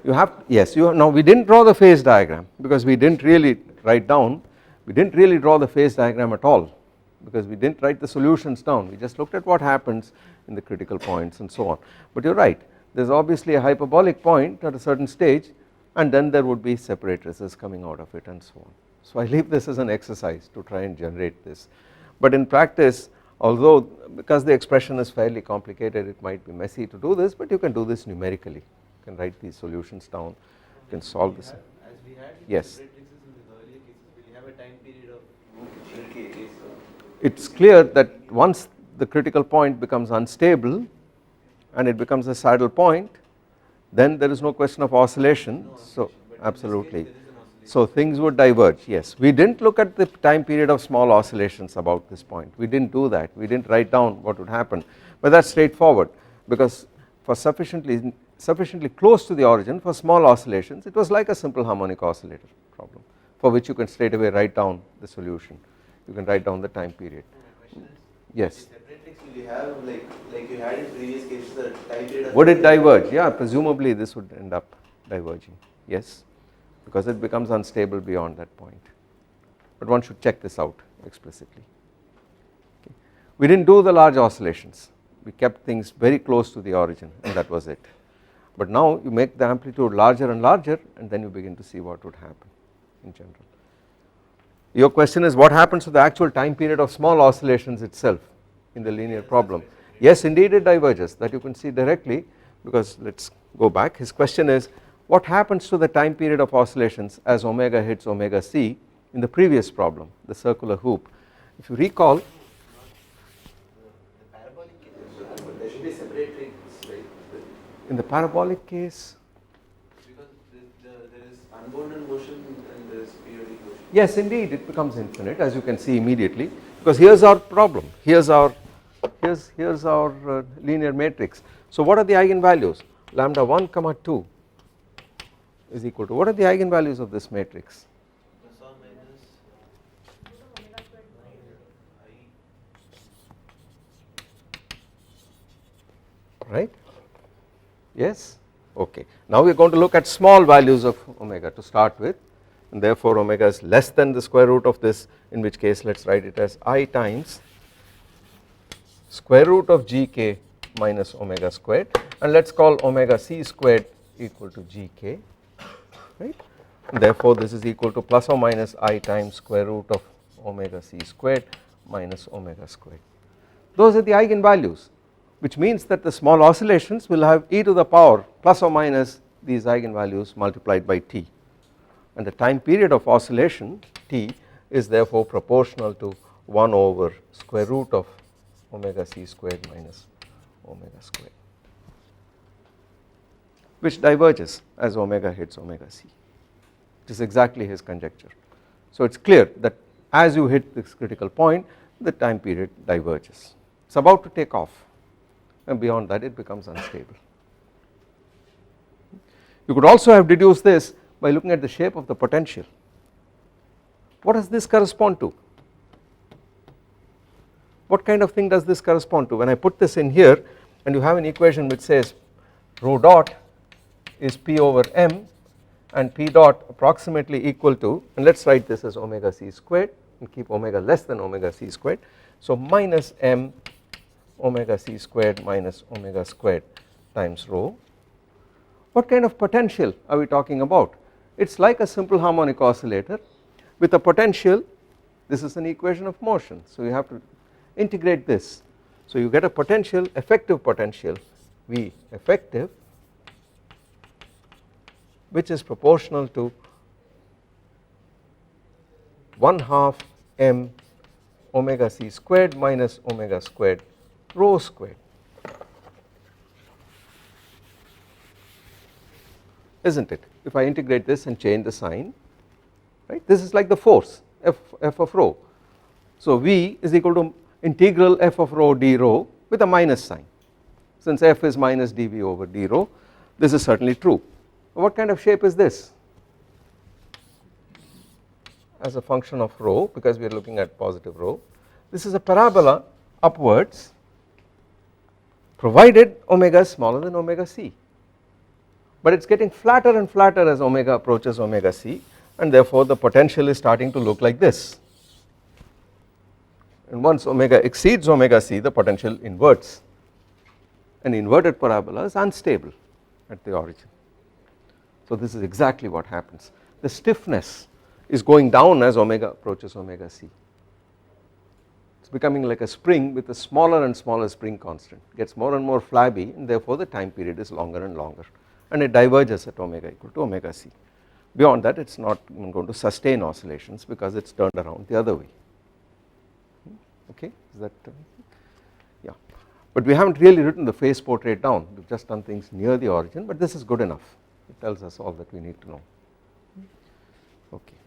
you have, yes, you now we did not draw the phase diagram because we did not really write down, we did not really draw the phase diagram at all because we did not write the solutions down, we just looked at what happens in the critical points and so on. But you are right, there is obviously a hyperbolic point at a certain stage, and then there would be separatrices coming out of it and so on. So I leave this as an exercise to try and generate this, but in practice, although because the expression is fairly complicated, it might be messy to do this, but you can do this numerically. You can write these solutions down, you can solve this. As we had Yes. separatrixes in the earlier cases, will you have a time period of GK? It is clear that once the critical point becomes unstable and it becomes a saddle point, then there is no question of oscillation. So absolutely, so things would diverge. Yes, we did not look at the time period of small oscillations about this point, we did not do that, we did not write down what would happen, but that is straightforward because for sufficiently close to the origin for small oscillations it was like a simple harmonic oscillator problem for which you can straight away write down the solution, you can write down the time period. Yes. Will you have like you had in previous cases a time period? Would it diverge? Yeah, presumably this would end up diverging, yes, because it becomes unstable beyond that point, but one should check this out explicitly. Okay. We did not do the large oscillations, we kept things very close to the origin and that was it, but now you make the amplitude larger and larger and then you begin to see what would happen in general. Your question is what happens to the actual time period of small oscillations itself in the linear problem. Yes, indeed it diverges, that you can see directly, because let us go back. His question is what happens to the time period of oscillations as omega hits omega c in the previous problem, the circular hoop. If you recall, The parabolic case, but there should be separatrix, right? in the parabolic case, Because there is unbounded motion and there is periodic motion. yes indeed it becomes infinite, as you can see immediately, because here is our problem, here is our linear matrix. So what are the eigenvalues? Lambda 1 comma 2 is equal to, what are the eigenvalues of this matrix? Plus or minus Right, yes, okay. Now we are going to look at small values of omega to start with, and therefore omega is less than the square root of this, in which case let us write it as I times square root of gk minus omega squared, and let us call omega c squared equal to gk, right, and therefore this is equal to plus or minus I times square root of omega c squared minus omega squared. Those are the eigenvalues, which means that the small oscillations will have e to the power plus or minus these eigenvalues multiplied by t, and the time period of oscillation t is therefore proportional to 1 over square root of omega c squared minus omega squared, which diverges as omega hits omega c. It is exactly his conjecture. So it is clear that as you hit this critical point the time period diverges, it is about to take off, and beyond that it becomes unstable. You could also have deduced this by looking at the shape of the potential. What does this correspond to? What kind of thing does this correspond to? When I put this in here and you have an equation which says rho dot is p over m and p dot approximately equal to, and let us write this as omega c squared and keep omega less than omega c squared, so minus m omega c squared minus omega squared times rho. What kind of potential are we talking about? It is like a simple harmonic oscillator with a potential. This is an equation of motion, so you have to integrate this. So you get a potential, effective potential V effective, which is proportional to 1/2 m omega c squared minus omega squared rho squared, isn't it? If I integrate this and change the sign, right, this is like the force f of rho. So V is equal to integral f of rho d rho with a minus sign. Since f is minus dV over d rho, this is certainly true. What kind of shape is this? As a function of rho, because we are looking at positive rho, this is a parabola upwards provided omega is smaller than omega c, but it is getting flatter and flatter as omega approaches omega c, and therefore the potential is starting to look like this, and once omega exceeds omega c, the potential inverts. An inverted parabola is unstable at the origin. So this is exactly what happens. The stiffness is going down as omega approaches omega c. It is becoming like a spring with a smaller and smaller spring constant, gets more and more flabby, and therefore the time period is longer and longer, and it diverges at omega equal to omega c. Beyond that, it is not going to sustain oscillations because it is turned around the other way. Okay, is that yeah, but we have not really written the phase portrait down, we have just done things near the origin, but this is good enough. It tells us all that we need to know. Okay.